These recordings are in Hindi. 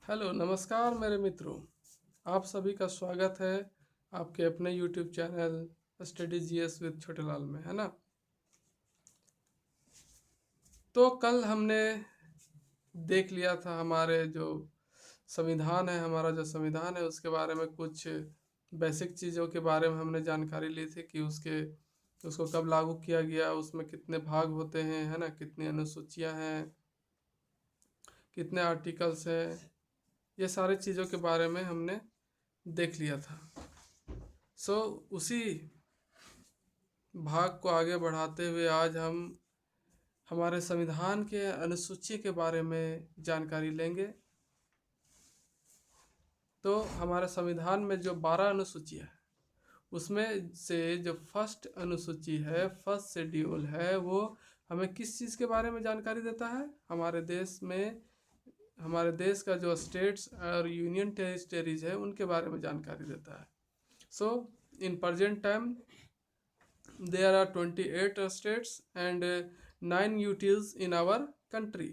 हेलो नमस्कार मेरे मित्रों। आप सभी का स्वागत है आपके अपने YouTube channel study GS with Chhotelal में, है ना। तो कल हमने देख लिया था हमारे जो संविधान है, हमारा जो संविधान है उसके बारे में कुछ बेसिक चीज़ों के बारे में हमने जानकारी ली थी कि उसको कब लागू किया गया, उसमें कितने भाग होते हैं, है ना, कितनी अनुसूचियां हैं, कितने आर्टिकल्स हैं। ये सारी चीज़ों के बारे में हमने देख लिया था। उसी भाग को आगे बढ़ाते हुए आज हम हमारे संविधान के अनुसूची के बारे में जानकारी लेंगे। तो हमारे संविधान में जो 12 अनुसूची है उसमें से जो फर्स्ट अनुसूची है, फर्स्ट शेड्यूल है, वो हमें किस चीज़ के बारे में जानकारी देता है? हमारे देश का जो स्टेट्स और यूनियन टेरिटरीज है उनके बारे में जानकारी देता है। So in present time there are 28 states and 9 UTs in our country.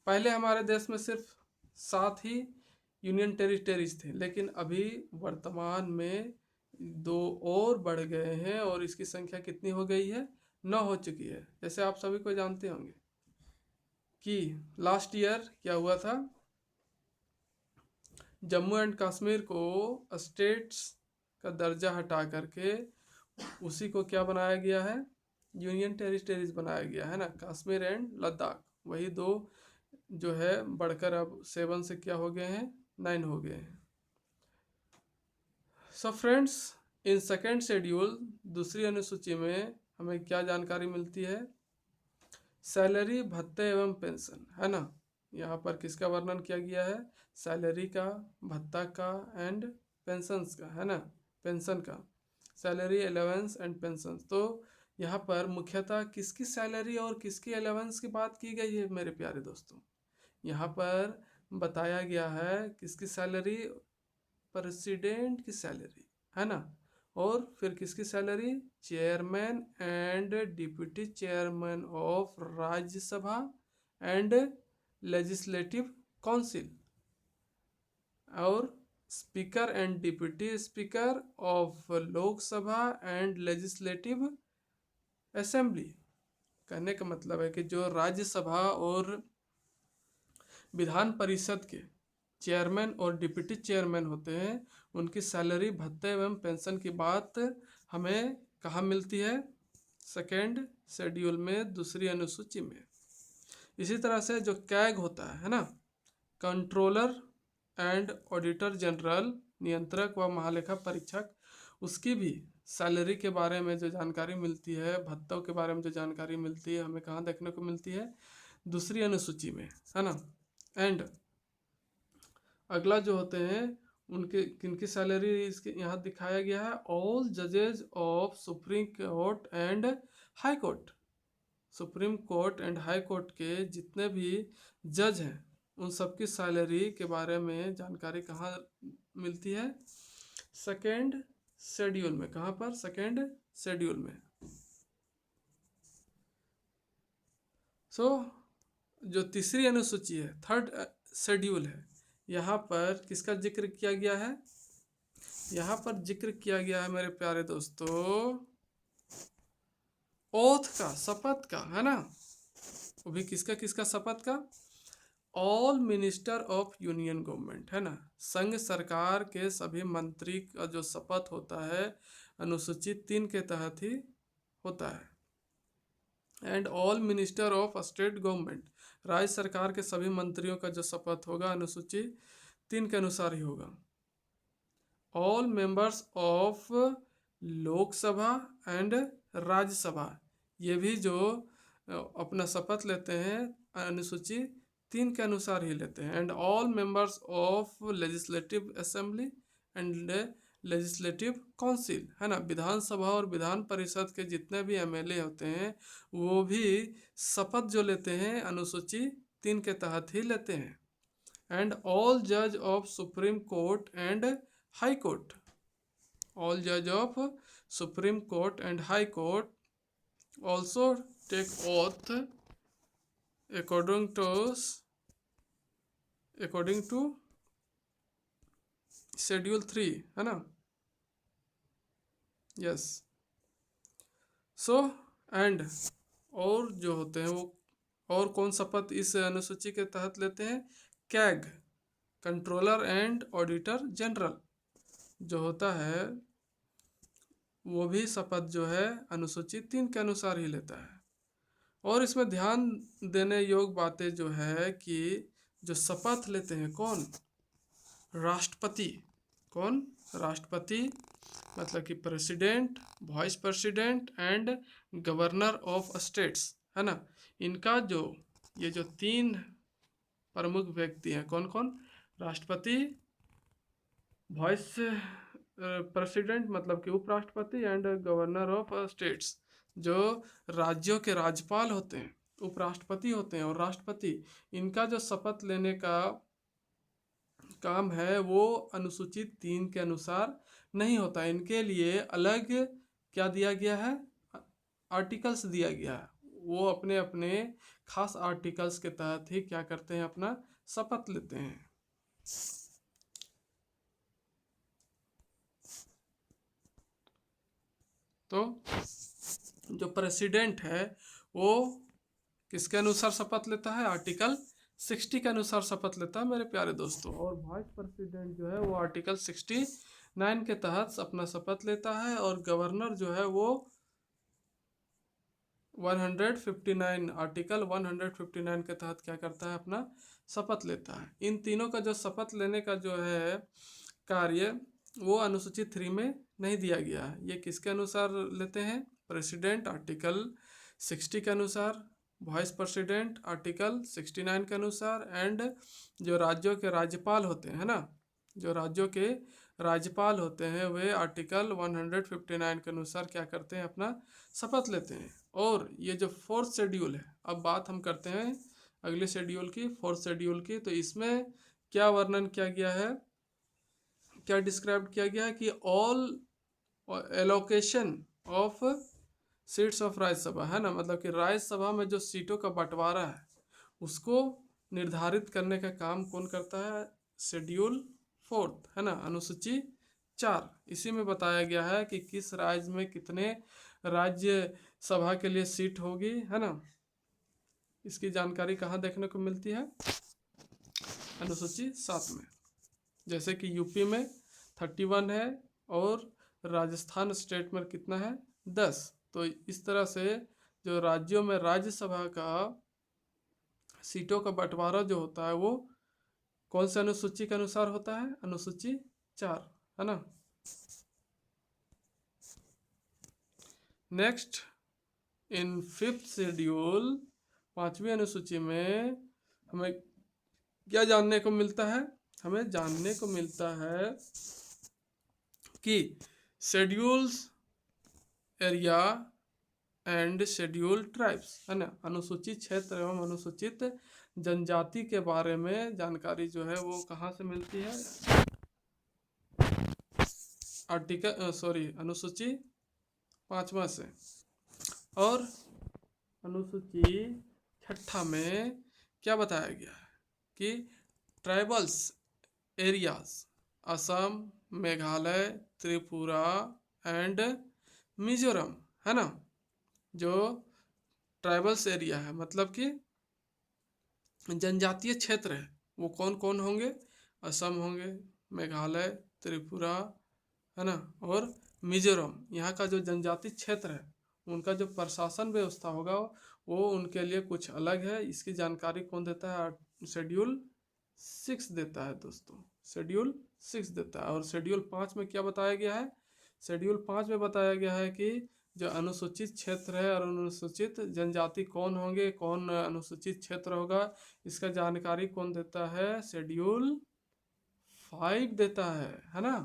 पहले हमारे देश में सिर्फ 7 ही यूनियन टेरिटरीज थे, लेकिन अभी वर्तमान में 2 और बढ़ गए हैं और इसकी संख्या कितनी हो गई है? 9 हो चुकी है। जैसे आप सभी को जानते होंगे कि लास्ट ईयर क्या हुआ था, जम्मू एंड कश्मीर को स्टेट्स का दर्जा हटा करके उसी को क्या बनाया गया है? यूनियन टेरिटरीज बनाया गया है ना। कश्मीर एंड लद्दाख, वही दो जो है बढ़कर अब 7 से क्या हो गए हैं? 9 हो गए हैं। So friends, in second schedule दूसरी अनुसूची में हमें क्या जानकारी मिलती है? सैलरी, भत्ते एवं पेंशन, है ना। यहाँ पर किसका वर्णन किया गया है? सैलरी का, भत्ता का एंड पेंशंस का, है ना, पेंशन का। Salary, allowance and pension. तो यहाँ पर मुख्यतः किसकी सैलरी और किसकी अलाउंस की बात की गई है मेरे प्यारे दोस्तों? यहाँ पर बताया गया है किसकी सैलरी? प्रेसिडेंट की सैलरी, है ना। और फिर किसकी salary? Chairman and deputy chairman of Rajya Sabha and legislative council, और speaker and deputy speaker of Lok Sabha and legislative assembly. कहने का मतलब है कि जो राज्यसभा और विधान परिषद के चेयरमैन और डिप्टी चेयरमैन होते हैं उनकी सैलरी, भत्ते एवं पेंशन की बात हमें कहाँ मिलती है? सेकेंड शेड्यूल में, दूसरी अनुसूची में। इसी तरह से जो कैग होता है ना, कंट्रोलर एंड ऑडिटर जनरल, नियंत्रक व महालेखा परीक्षक, उसकी भी सैलरी के बारे में जो जानकारी मिलती है, भत्तों के बारे में जो जानकारी मिलती है, हमें कहाँ देखने को मिलती है? दूसरी अनुसूची में, है ना। एंड अगला जो होते हैं उनके किनकी सैलरी इसके यहाँ दिखाया गया है? ऑल जजेज of supreme court and high court. Supreme court and high court के जितने भी जज हैं उन सबकी सैलरी के बारे में जानकारी कहाँ मिलती है? सेकेंड शेड्यूल में। कहाँ पर? सेकेंड शेड्यूल में। जो तीसरी अनुसूची है, थर्ड शेड्यूल है, यहाँ पर किसका जिक्र किया गया है? यहाँ पर जिक्र किया गया है मेरे प्यारे दोस्तों, ओथ का, शपथ का, है ना। वो भी किसका किसका शपथ का? All minister of union government, है ना। संघ सरकार के सभी मंत्री का जो शपथ होता है अनुसूची 3 के तहत ही होता है। And all minister of state government, राज्य सरकार के सभी मंत्रियों का जो शपथ होगा अनुसूची 3 के अनुसार ही होगा। All members of Lok Sabha and Rajya Sabha, ये भी जो अपना शपथ लेते हैं अनुसूची 3 के अनुसार ही लेते हैं। And all members of legislative assembly and legislative council, है ना। विधानसभा और विधान परिषद के जितने भी एमएलए होते हैं वो भी शपथ जो लेते हैं अनुसूची 3 के तहत ही लेते हैं। एंड ऑल जज of supreme court and high court, all judge of supreme court and high court also take oath according to schedule 3, है ना। यस। सो एंड और जो होते हैं वो और कौन शपथ इस अनुसूची के तहत लेते हैं? CAG, controller and auditor general जो होता है वो भी शपथ जो है अनुसूची 3 के अनुसार ही लेता है। और इसमें ध्यान देने योग्य बातें जो है कि जो शपथ लेते हैं कौन? राष्ट्रपति। कौन? राष्ट्रपति, मतलब कि president, vice president and governor of states, है ना। इनका जो ये जो 3 प्रमुख व्यक्ति हैं, कौन कौन? राष्ट्रपति, वाइस प्रेसिडेंट मतलब कि उपराष्ट्रपति एंड गवर्नर ऑफ स्टेट्स, जो राज्यों के राज्यपाल होते हैं, उपराष्ट्रपति होते हैं और राष्ट्रपति, इनका जो शपथ लेने का काम है वो अनुसूचित 3 के अनुसार नहीं होता। इनके लिए अलग क्या दिया गया है? आर्टिकल्स दिया गया है। वो अपने अपने खास आर्टिकल्स के तहत ही क्या करते हैं? अपना शपथ लेते हैं। तो जो प्रेसिडेंट है वो किसके अनुसार शपथ लेता है? आर्टिकल 60 के अनुसार शपथ लेता है मेरे प्यारे दोस्तों। और वाइस प्रेसिडेंट जो है वो आर्टिकल 69 के तहत अपना शपथ लेता है। और गवर्नर जो है वो 159 आर्टिकल 159 के तहत क्या करता है? अपना शपथ लेता है। इन तीनों का जो शपथ लेने का जो है कार्य वो अनुसूचित 3 में नहीं दिया गया है। ये किसके अनुसार लेते हैं? प्रेसिडेंट आर्टिकल 60 के अनुसार, वाइस प्रेसिडेंट आर्टिकल 69 के अनुसार एंड जो राज्यों के राज्यपाल होते हैं, है ना, जो राज्यों के राज्यपाल होते हैं वे आर्टिकल 159 के अनुसार क्या करते हैं? अपना शपथ लेते हैं। और ये जो 4th शेड्यूल है, अब बात हम करते हैं अगले शेड्यूल की, 4th शेड्यूल की। तो इसमें क्या वर्णन किया गया है, क्या डिस्क्राइब किया गया है कि all allocation of seats of Rajya Sabha, है ना, मतलब कि राज्यसभा में जो सीटों का बंटवारा है उसको निर्धारित करने का काम कौन करता है? शेड्यूल 4th, है ना, अनुसूची 4। इसी में बताया गया है कि किस राज्य में कितने राज्य सभा के लिए सीट होगी, है ना। इसकी जानकारी कहाँ देखने को मिलती है? अनुसूची 7 में। जैसे कि यूपी में 31 है और राजस्थान स्टेट में कितना है? 10। तो इस तरह से जो राज्यों में राज्यसभा का सीटों का बंटवारा जो होता है वो कौन से अनुसूची के अनुसार होता है? अनुसूची 4, है ना। नेक्स्ट, इन 5th शेड्यूल, 5वीं अनुसूची में हमें क्या जानने को मिलता है? हमें जानने को मिलता है कि schedules area and schedule tribes, है ना, अनुसूचित क्षेत्र एवं अनुसूचित जनजाति के बारे में जानकारी जो है वो कहाँ से मिलती है? अनुसूची 5वां से। और अनुसूची 6 में क्या बताया गया है कि tribals areas Assam, Meghalaya, Tripura and Mizoram, है ना, जो ट्राइबल्स एरिया है मतलब कि जनजातीय क्षेत्र है वो कौन कौन होंगे? असम होंगे, मेघालय, त्रिपुरा, है ना, और मिजोरम। यहाँ का जो जनजातीय क्षेत्र है उनका जो प्रशासन व्यवस्था होगा वो उनके लिए कुछ अलग है। इसकी जानकारी कौन देता है? शेड्यूल 6 देता है दोस्तों, शेड्यूल 6 देता है। और शेड्यूल 5 में क्या बताया गया है? शेड्यूल 5 में बताया गया है कि जो अनुसूचित क्षेत्र है और अनुसूचित जनजाति कौन होंगे, कौन अनुसूचित क्षेत्र होगा, इसका जानकारी कौन देता है? शेड्यूल 5 देता है ना।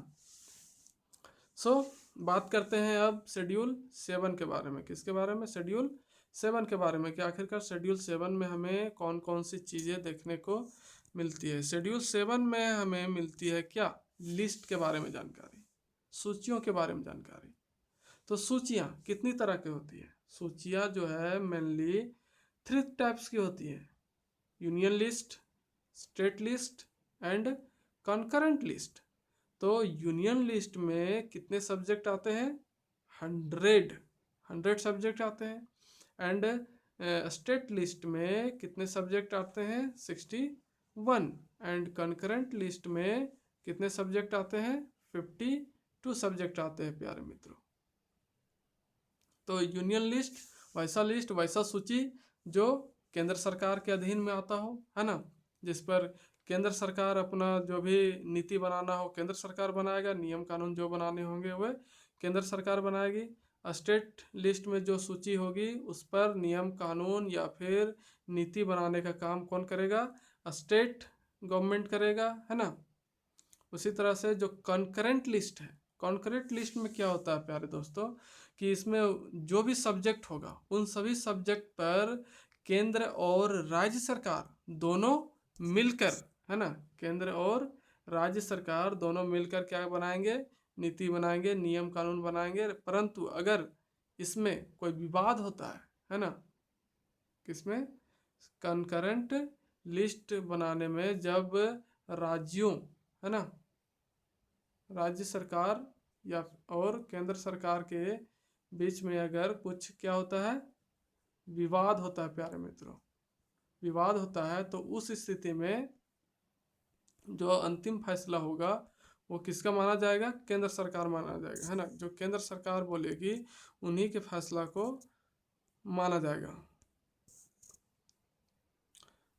बात करते हैं अब शेड्यूल 7 के बारे में। किसके बारे में? शेड्यूल 7 के बारे में कि आखिरकार शेड्यूल 7 में हमें कौन कौन सी चीज़ें देखने को मिलती है। शेड्यूल 7 में हमें मिलती है क्या? लिस्ट के बारे में जानकारी, सूचियों के बारे में जानकारी। तो सूचियाँ कितनी तरह की होती है? सूचियाँ जो है मेनली 3 टाइप्स की होती है। Union list, state list and concurrent list. तो यूनियन लिस्ट में कितने सब्जेक्ट आते हैं? 100 सब्जेक्ट आते हैं। एंड स्टेट लिस्ट में कितने सब्जेक्ट आते हैं? 61। एंड कॉन्करेंट लिस्ट में कितने सब्जेक्ट आते हैं? 52 सब्जेक्ट आते हैं प्यारे मित्रों। तो यूनियन लिस्ट वैसा सूची जो केंद्र सरकार के अधीन में आता हो, है ना, जिस पर केंद्र सरकार अपना जो भी नीति बनाना हो केंद्र सरकार बनाएगा, नियम कानून जो बनाने होंगे वह केंद्र सरकार बनाएगी। स्टेट लिस्ट में जो सूची होगी उस पर नियम कानून या फिर नीति बनाने का काम कौन करेगा? स्टेट गवर्नमेंट करेगा, है ना। उसी तरह से जो कॉन्करेंट लिस्ट है, कॉन्करेंट लिस्ट में क्या होता है प्यारे दोस्तों कि इसमें जो भी सब्जेक्ट होगा उन सभी सब्जेक्ट पर केंद्र और राज्य सरकार दोनों मिलकर, है ना, केंद्र और राज्य सरकार दोनों मिलकर क्या बनाएंगे? नीति बनाएंगे, नियम कानून बनाएंगे। परंतु अगर इसमें कोई विवाद होता है ना, किसमें? कॉन्करेंट लिस्ट बनाने में जब राज्यों, है ना, राज्य सरकार या और केंद्र सरकार के बीच में अगर कुछ क्या होता है? विवाद होता है प्यारे मित्रों, विवाद होता है, तो उस स्थिति में जो अंतिम फैसला होगा वो किसका माना जाएगा? केंद्र सरकार माना जाएगा, है ना। जो केंद्र सरकार बोलेगी उन्हीं के फैसला को माना जाएगा।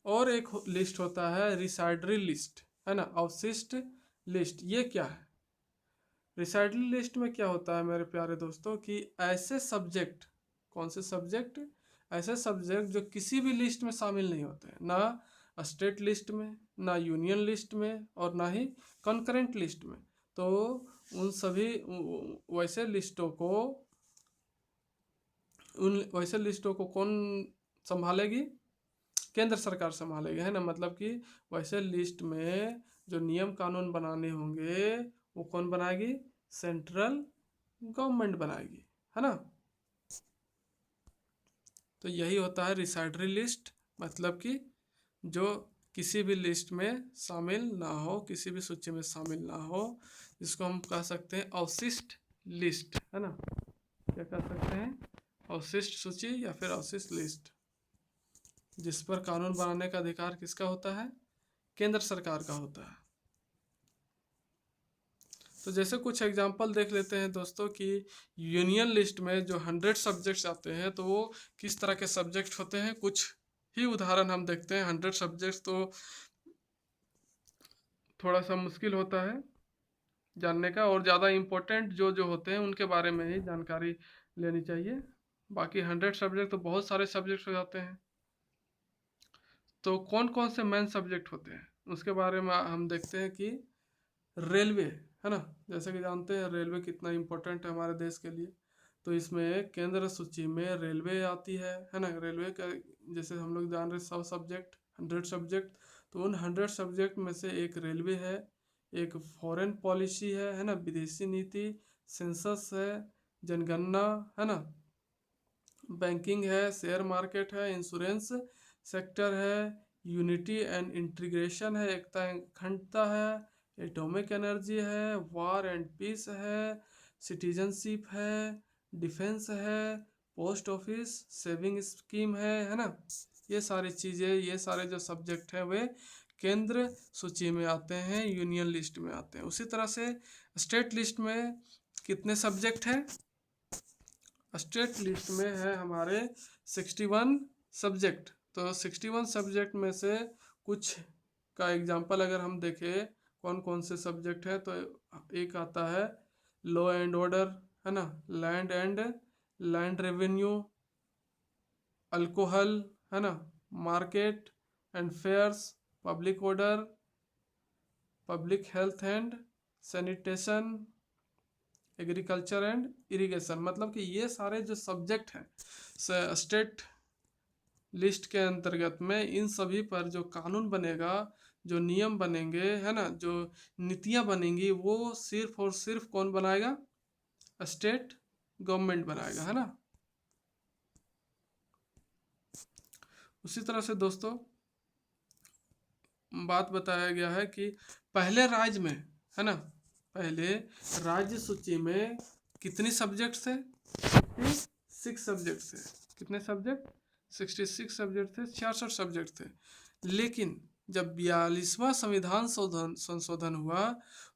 और एक लिस्ट होता है रिसाइडरी लिस्ट, है ना, अवशिष्ट लिस्ट। ये क्या है? रिसाइडरी लिस्ट में क्या होता है मेरे प्यारे दोस्तों कि ऐसे सब्जेक्ट, कौन से सब्जेक्ट? ऐसे सब्जेक्ट जो किसी भी लिस्ट में शामिल नहीं होते हैं, ना स्टेट लिस्ट में, ना यूनियन लिस्ट में और ना ही कॉन्करेंट लिस्ट में। तो उन सभी वैसे लिस्टों को कौन संभालेगी? केंद्र सरकार संभालेगी, है ना। मतलब कि वैसे लिस्ट में जो नियम कानून बनाने होंगे वो कौन बनाएगी? सेंट्रल गवर्नमेंट बनाएगी, है ना। तो यही होता है रिसाइडरी लिस्ट, मतलब कि जो किसी भी लिस्ट में शामिल ना हो, किसी भी सूची में शामिल ना हो, जिसको हम कह सकते हैं अवशिष्ट लिस्ट, है ना। क्या कह सकते हैं? अवशिष्ट सूची या फिर अवशिष्ट लिस्ट, जिस पर कानून बनाने का अधिकार किसका होता है? केंद्र सरकार का होता है। तो जैसे कुछ एग्जांपल देख लेते हैं दोस्तों कि यूनियन लिस्ट में जो 100 सब्जेक्ट्स आते हैं तो वो किस तरह के सब्जेक्ट होते हैं, कुछ ही उदाहरण हम देखते हैं। 100 सब्जेक्ट्स तो थोड़ा सा मुश्किल होता है जानने का, और ज़्यादा इम्पोर्टेंट जो जो होते हैं उनके बारे में ही जानकारी लेनी चाहिए। बाकी 100 सब्जेक्ट तो बहुत सारे सब्जेक्ट हो जाते हैं। तो कौन कौन से मेन सब्जेक्ट होते हैं उसके बारे में हम देखते हैं कि रेलवे, है ना, जैसे कि जानते हैं रेलवे कितना इम्पोर्टेंट है हमारे देश के लिए। तो इसमें केंद्र सूची में रेलवे आती है ना। रेलवे का जैसे हम लोग जान रहे 100 सब्जेक्ट, 100 सब्जेक्ट, तो उन 100 सब्जेक्ट में से एक रेलवे है, एक फॉरेन पॉलिसी है ना, विदेशी नीति, सेंसस है, जनगणना, है ना, बैंकिंग है, शेयर मार्केट है, इंश्योरेंस सेक्टर है, यूनिटी एंड इंटीग्रेशन है, एकता अखंडता है, एटॉमिक एनर्जी है, वार एंड पीस है, सिटीजनशिप है, डिफेंस है, पोस्ट ऑफिस सेविंग स्कीम है ना। ये सारी चीज़ें, ये सारे जो सब्जेक्ट हैं वे केंद्र सूची में आते हैं, यूनियन लिस्ट में आते हैं। उसी तरह से स्टेट लिस्ट में कितने सब्जेक्ट हैं? स्टेट लिस्ट में है हमारे 61 सब्जेक्ट। तो 61 सब्जेक्ट में से कुछ का एग्जांपल अगर हम देखें कौन कौन से सब्जेक्ट हैं, तो एक आता है लॉ एंड ऑर्डर, है ना, लैंड रेवेन्यू, अल्कोहल, है ना, market and fairs, public order, public health and sanitation, agriculture and irrigation. मतलब कि ये सारे जो सब्जेक्ट हैं स्टेट लिस्ट के अंतर्गत में, इन सभी पर जो कानून बनेगा, जो नियम बनेंगे, है ना, जो नीतियां बनेंगी, वो सिर्फ और सिर्फ कौन बनाएगा? स्टेट गवर्नमेंट बनाएगा, है ना। उसी तरह से दोस्तों बात बताया गया है कि पहले राज्य में, है ना, पहले राज्य सूची में कितनी सब्जेक्ट थे? 66 सब्जेक्ट थे। कितने सब्जेक्ट? 66 सब्जेक्ट थे, 66 सब्जेक्ट थे। लेकिन जब 42वां संविधान संशोधन हुआ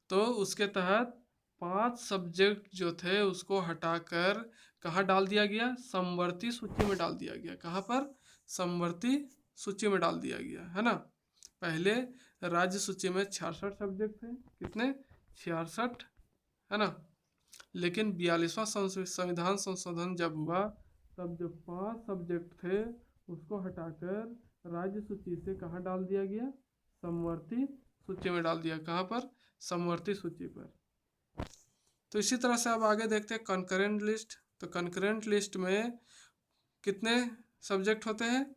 तो उसके तहत 5 सब्जेक्ट जो थे उसको हटाकर कहाँ डाल दिया गया? समवर्ती सूची में डाल दिया गया। कहाँ पर? समवर्ती सूची में डाल दिया गया, है ना। पहले राज्य सूची में 66 सब्जेक्ट थे। कितने? 66, है ना। लेकिन 42वां संविधान संशोधन जब हुआ तब जो 5 सब्जेक्ट थे उसको हटाकर राज्य सूची से कहाँ डाल दिया गया? समवर्ती सूची में डाल दिया। कहाँ पर? समवर्ती सूची पर। तो इसी तरह से अब आगे देखते हैं कंकरेंट लिस्ट। तो कंकरेंट लिस्ट में कितने सब्जेक्ट होते हैं?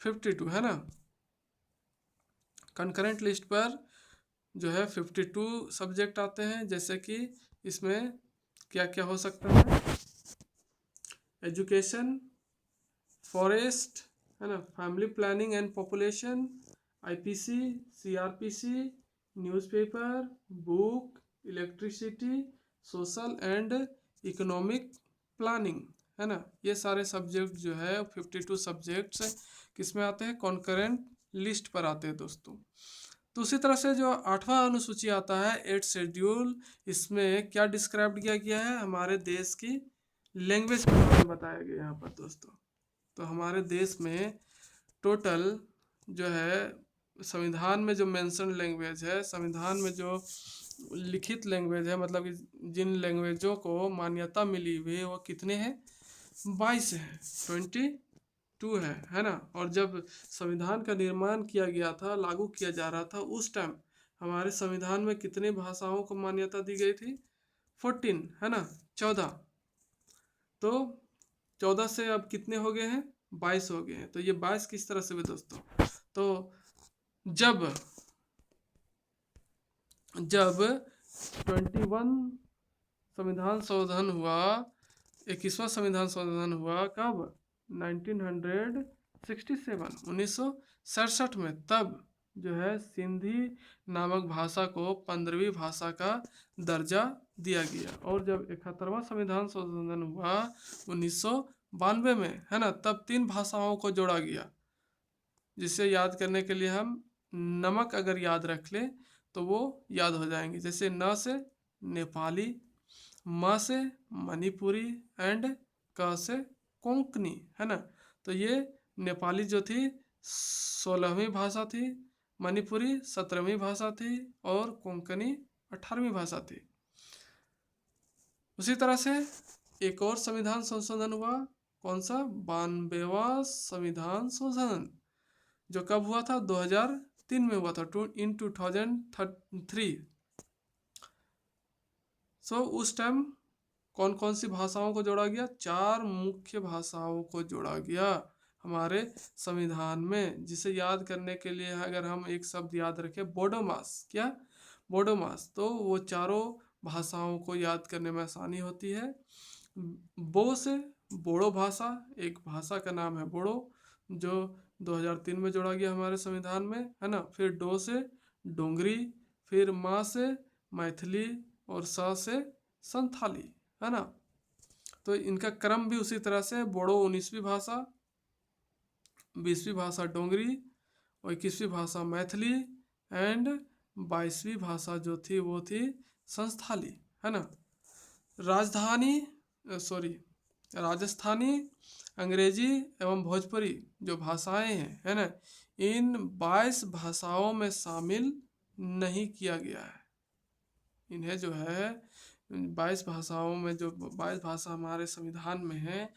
52, है ना। कंकरेंट लिस्ट पर जो है 52 सब्जेक्ट आते हैं। जैसे कि इसमें क्या क्या हो सकता है? एजुकेशन, फॉरेस्ट, है ना, family planning and population, IPC, CrPC, newspaper, book, electricity, social and economic planning, है ना। ये सारे सब्जेक्ट जो है 52 सब्जेक्ट्स किसमें आते हैं? कॉन्करेंट लिस्ट पर आते हैं दोस्तों। तो उसी तरह से जो 8वां अनुसूची आता है 8th शेड्यूल, इसमें क्या डिस्क्राइब किया गया है? हमारे देश की लैंग्वेज के बारे में बताया गया यहाँ पर दोस्तों। तो हमारे देश में टोटल जो है संविधान में जो मेंशन लैंग्वेज है, संविधान में जो लिखित लैंग्वेज है, मतलब कि जिन लैंग्वेजों को मान्यता मिली हुई है वो कितने हैं? 22 हैं, 22 है ना। और जब संविधान का निर्माण किया गया था, लागू किया जा रहा था, उस टाइम हमारे संविधान में कितनी भाषाओं को मान्यता दी गई थी? 14, है ना, 14। तो 14 से अब कितने हो गए हैं? 22 हो गए हैं। तो ये 22 किस तरह से हुए दोस्तों? तो जब 21 संविधान संशोधन हुआ, 21वां संविधान संशोधन हुआ कब? 1967, 1967 में। तब जो है सिंधी नामक भाषा को 15वीं भाषा का दर्जा दिया गया। और जब 71वां संविधान संशोधन हुआ 1992 में, है ना, तब 3 भाषाओं को जोड़ा गया। जिसे याद करने के लिए हम नमक अगर याद रख लें तो वो याद हो जाएंगे। जैसे न से नेपाली, म से मणिपुरी एंड क से कोंकणी, है ना। तो ये नेपाली जो थी 16वीं भाषा थी, मणिपुरी 17वीं भाषा थी और कोंकणी 18वीं भाषा थी। उसी तरह से एक और संविधान संशोधन हुआ। कौन सा? 92वां संविधान संशोधन, जो कब हुआ था? 2003 में हुआ था, इन 2003। उस टाइम कौन कौन सी भाषाओं को जोड़ा गया? 4 मुख्य भाषाओं को जोड़ा गया हमारे संविधान में। जिसे याद करने के लिए अगर हम एक शब्द याद रखें, बोडोमास। क्या? बोडोमास। तो वो चारों भाषाओं को याद करने में आसानी होती है। बो से बोडो भाषा, एक भाषा का नाम है बोडो, जो 2003 में जोड़ा गया हमारे संविधान में, है ना। फिर डो से डोंगरी, फिर मा से मैथिली और सा से संथाली, है ना। तो इनका क्रम भी उसी तरह से, बोडो 19वीं भाषा, 20वीं भाषा डोंगरी और 21वीं भाषा मैथिली एंड 22वीं भाषा जो थी वो थी संस्थाली, है ना। राजस्थानी, अंग्रेजी एवं भोजपुरी जो भाषाएं हैं, है ना, इन 22 भाषाओं में शामिल नहीं किया गया है। इन्हें जो है 22 भाषाओं में, जो 22 भाषा हमारे संविधान में है,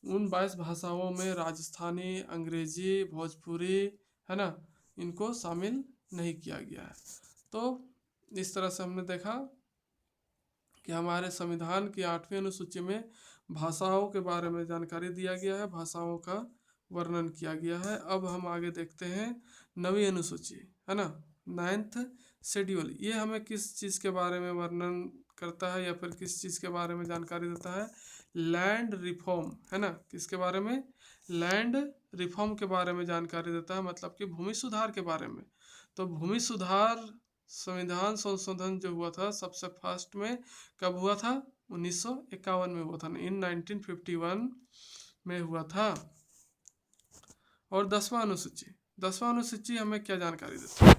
उन 22 भाषाओं में राजस्थानी, अंग्रेजी, भोजपुरी, है ना, इनको शामिल नहीं किया गया है। तो इस तरह से हमने देखा कि हमारे संविधान की 8वीं अनुसूची में भाषाओं के बारे में जानकारी दिया गया है, भाषाओं का वर्णन किया गया है। अब हम आगे देखते हैं 9वीं अनुसूची, है ना, 9th शेड्यूल। ये हमें किस चीज़ के बारे में वर्णन करता है या फिर किस चीज़ के बारे में जानकारी देता है? लैंड रिफॉर्म, है ना। किसके बारे में? लैंड रिफॉर्म के बारे में जानकारी देता है, मतलब कि भूमि सुधार के बारे में। तो भूमि सुधार संविधान संशोधन जो हुआ था सबसे फर्स्ट में कब हुआ था? 1951 में हुआ था, इन 1951 में हुआ था। और 10वां अनुसूची हमें क्या जानकारी देती है?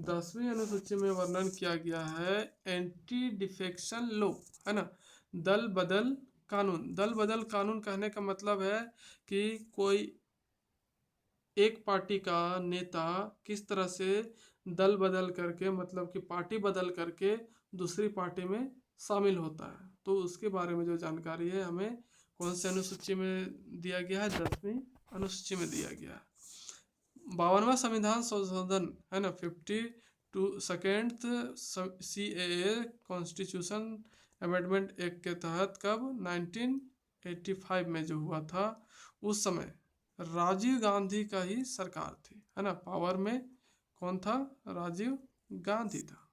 10वीं अनुसूची में वर्णन किया गया है एंटी डिफेक्शन लॉ, है ना, दल बदल कानून। दल बदल कानून कहने का मतलब है कि कोई एक पार्टी का नेता किस तरह से दल बदल करके, मतलब कि पार्टी बदल करके दूसरी पार्टी में शामिल होता है, तो उसके बारे में जो जानकारी है हमें कौन सी अनुसूची में दिया गया है? 10वीं अनुसूची में दिया गया है। 52वां संविधान संशोधन, है ना, 52nd CAA constitution amendment act के तहत कब? 1985 में जो हुआ था, उस समय राजीव गांधी का ही सरकार थी, है ना, पावर में कौन था? राजीव गांधी था।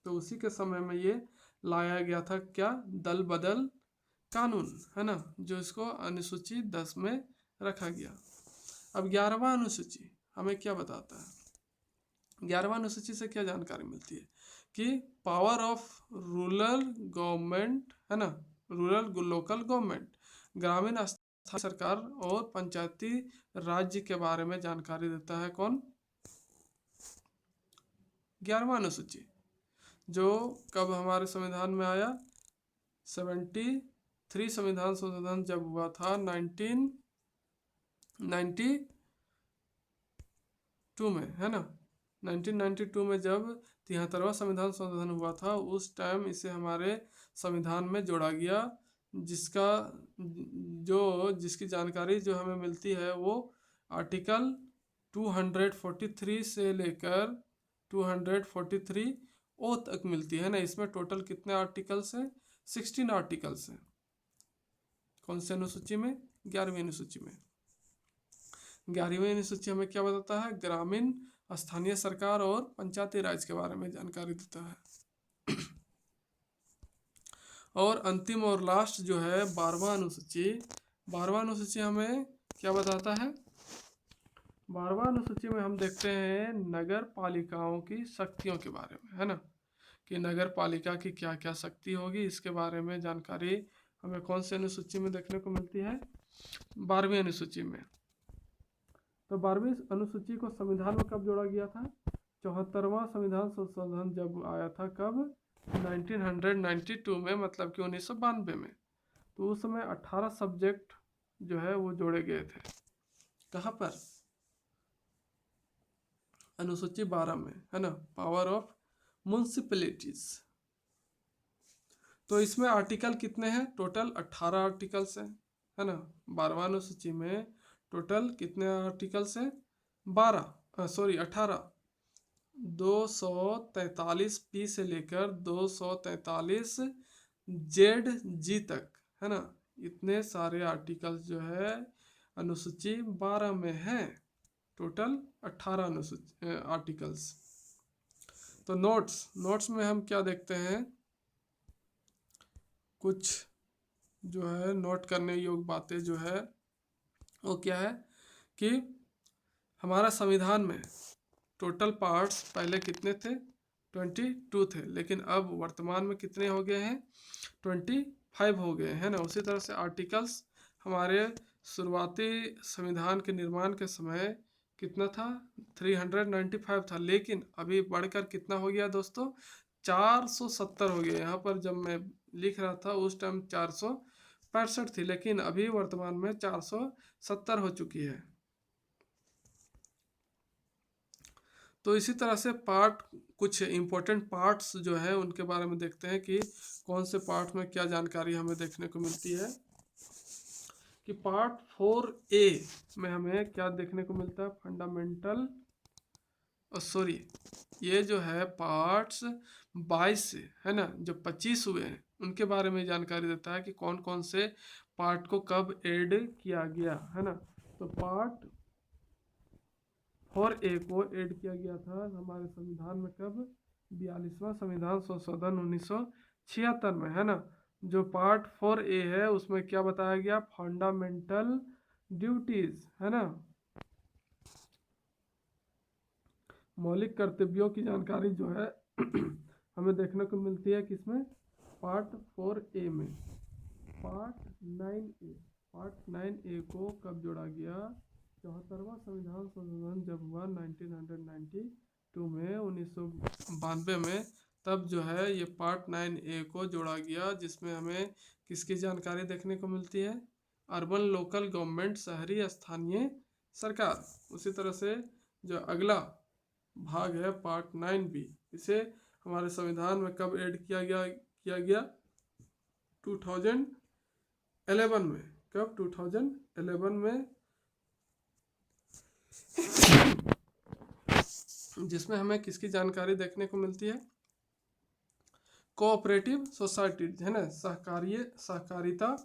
तो उसी के समय में ये लाया गया था, क्या? दल बदल कानून, है ना, जो इसको अनुसूची 10 में रखा गया। अब 11वां अनुसूची हमें क्या बताता है? 11वां अनुसूची से क्या जानकारी मिलती है कि पावर ऑफ रूरल गवर्नमेंट, है ना, रूरल लोकल गवर्नमेंट, ग्रामीण स्थानीय सरकार और पंचायती राज्य के बारे में जानकारी देता है। कौन? 11वां अनुसूची, जो कब हमारे संविधान में आया? 73 संविधान संशोधन जब हुआ था 1992 में, है ना, 1992 में जब 73वां संविधान संशोधन हुआ था, उस टाइम इसे हमारे संविधान में जोड़ा गया, जिसकी जानकारी जो हमें मिलती है वो आर्टिकल 243 से लेकर 243 ओ तक मिलती है ना। इसमें टोटल कितने आर्टिकल्स हैं? 16 आर्टिकल्स हैं। कौन से अनुसूची में? 11वीं अनुसूची में। 11वीं अनुसूची हमें क्या बताता है? ग्रामीण स्थानीय सरकार और पंचायती राज के बारे में जानकारी देता है। और अंतिम और लास्ट जो है 12वां अनुसूची हमें क्या बताता है? 12वां अनुसूची में हम देखते हैं नगर पालिकाओं की शक्तियों के बारे में, है ना, कि नगर पालिका की क्या क्या शक्ति होगी, इसके बारे में जानकारी हमें कौन सी अनुसूची में देखने को मिलती है? 12वीं अनुसूची में। तो 12वीं अनुसूची को संविधान में कब जोड़ा गया था? 74वां संविधान संशोधन जब आया था, कब? 1992 में, मतलब कि 1992 में। तो उस समय 18 सब्जेक्ट जो है वो जोड़े गए थे। कहाँ पर? अनुसूची 12 में, है ना, पावर ऑफ म्युनिसिपैलिटीज। तो इसमें आर्टिकल कितने हैं? टोटल 18 आर्टिकल्स हैं, है ना। 12वां अनुसूची में टोटल कितने आर्टिकल्स हैं? 18। 243 पी से लेकर 243 जेड जी तक, है ना, इतने सारे आर्टिकल्स जो है अनुसूची 12 में है। टोटल 18 अनुसूची आर्टिकल्स। तो नोट्स में हम क्या देखते हैं? कुछ जो है नोट करने योग्य बातें जो है वो क्या है कि हमारा संविधान में टोटल पार्ट्स पहले कितने थे? 22 थे, लेकिन अब वर्तमान में कितने हो गए हैं? 25 हो गए हैं ना। उसी तरह से आर्टिकल्स हमारे शुरुआती संविधान के निर्माण के समय कितना था? 395 था, लेकिन अभी बढ़कर कितना हो गया दोस्तों? 470 हो गया। यहाँ पर जब मैं लिख रहा था उस टाइम 465 थी, लेकिन अभी वर्तमान में 470 हो चुकी है। तो इसी तरह से कुछ इम्पोर्टेंट पार्ट्स जो है उनके बारे में देखते हैं कि कौन से पार्ट में क्या जानकारी हमें देखने को मिलती है। कि पार्ट 4A में हमें क्या देखने को मिलता है? फंडामेंटल ये जो है पार्ट्स 22 से, है ना, जो 25 हुए हैं उनके बारे में जानकारी देता है कि कौन कौन से पार्ट को कब ऐड किया गया, है ना। तो पार्ट 4A को ऐड किया गया था हमारे संविधान में, कब? 42वां संविधान संशोधन 1976 में, है ना। जो पार्ट 4A है उसमें क्या बताया गया? फंडामेंटल ड्यूटीज, है ना, मौलिक कर्तव्यों की जानकारी जो है हमें देखने को मिलती है किसमें, पार्ट 4A में। पार्ट 9A, पार्ट 9A को कब जोड़ा गया, 74वां संविधान संशोधन जब हुआ 1992 में, 1992 में, तब जो है ये पार्ट 9A को जोड़ा गया, जिसमें हमें किसकी जानकारी देखने को मिलती है, अर्बन लोकल गवर्नमेंट, शहरी स्थानीय सरकार। उसी तरह से जो अगला भाग है पार्ट 9B, इसे हमारे संविधान में कब ऐड किया गया 2011 में। कब, 2011 में, जिसमें हमें किसकी जानकारी देखने को मिलती है, कोऑपरेटिव सोसाइटी, है ना, सहकारिता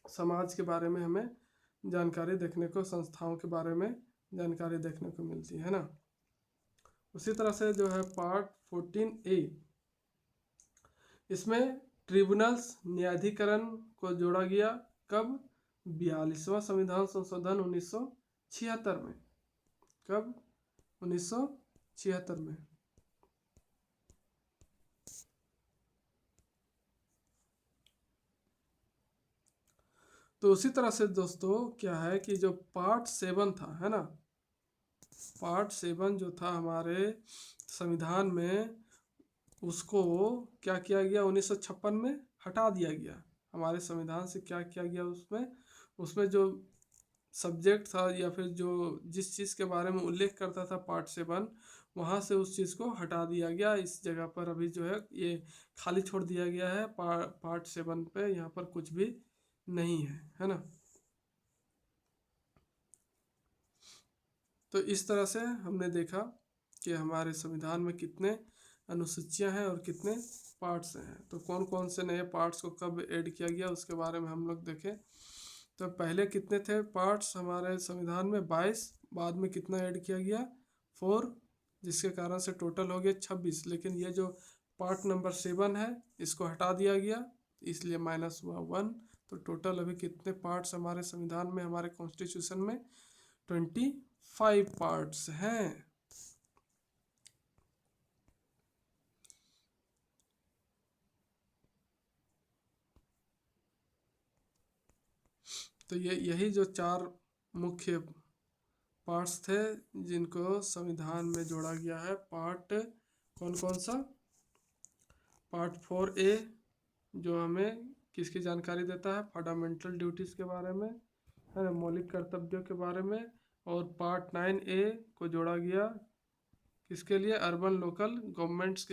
समाज के बारे में हमें जानकारी देखने को, संस्थाओं के बारे में जानकारी देखने को मिलती है ना। उसी तरह से जो है पार्ट 14A, इसमें ट्रिब्यूनल्स, न्यायाधिकरण को जोड़ा गया, कब, 42वां संविधान संशोधन 1976 में। कब, 1976 में। तो उसी तरह से दोस्तों क्या है कि जो पार्ट 7 था, है ना, पार्ट 7 जो था हमारे संविधान में, उसको क्या किया गया 1956 में, हटा दिया गया। हमारे संविधान से क्या किया गया, उसमें जो सब्जेक्ट था या फिर जो जिस चीज़ के बारे में उल्लेख करता था पार्ट 7, वहाँ से उस चीज़ को हटा दिया गया। इस जगह पर अभी जो है ये खाली छोड़ दिया गया है, पार्ट 7 पे यहाँ पर कुछ भी नहीं है ना। तो इस तरह से हमने देखा कि हमारे संविधान में कितने अनुसूचियां हैं और कितने पार्ट्स हैं। तो कौन कौन से नए पार्ट्स को कब ऐड किया गया उसके बारे में हम लोग देखें। तो पहले कितने थे पार्ट्स हमारे संविधान में, 22। बाद में कितना ऐड किया गया, 4, जिसके कारण से टोटल हो गया 26। लेकिन ये जो पार्ट नंबर 7 है इसको हटा दिया गया, इसलिए माइनस हुआ 1। तो टोटल अभी कितने पार्ट्स हमारे संविधान में, हमारे कॉन्स्टिट्यूशन में 25 पार्ट्स हैं। तो यही जो 4 मुख्य पार्ट्स थे जिनको संविधान में जोड़ा गया है। पार्ट कौन कौन सा, पार्ट 4A जो हमें किसकी जानकारी देता है, फंडामेंटल ड्यूटीज़ के बारे में, है ना, मौलिक कर्तव्यों के बारे में। और पार्ट 9A को जोड़ा गया किसके लिए, अर्बन लोकल गवर्नमेंट्स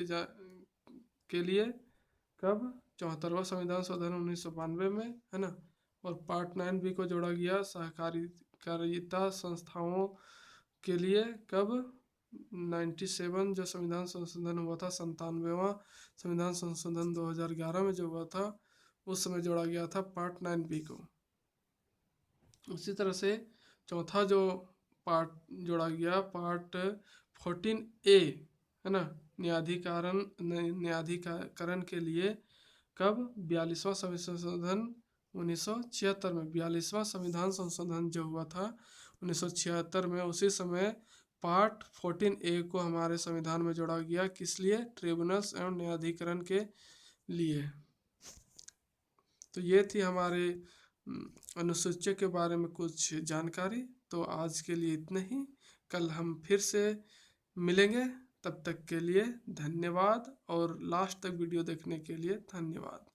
के लिए, कब, 74वां संविधान संशोधन 1992 में, है ना। और पार्ट 9B को जोड़ा गया सहकारिता संस्थाओं के लिए, कब, 97 जो संविधान संशोधन हुआ था, 97वां संविधान संशोधन 2011 में जो हुआ था, उस समय जोड़ा गया था पार्ट 9B को। उसी तरह से चौथा जो पार्ट जोड़ा गया, पार्ट 14A, है ना, न्यायाधिकरण के लिए, कब, 42वां संशोधन 1976 में। 42वां संविधान संशोधन जो हुआ था 1976 में, उसी समय पार्ट 14A को हमारे संविधान में जोड़ा गया, किस लिए, ट्रिब्यूनल्स एवं न्यायाधिकरण के लिए। तो ये थी हमारे अनुसूचियों के बारे में कुछ जानकारी। तो आज के लिए इतना ही, कल हम फिर से मिलेंगे। तब तक के लिए धन्यवाद, और लास्ट तक वीडियो देखने के लिए धन्यवाद।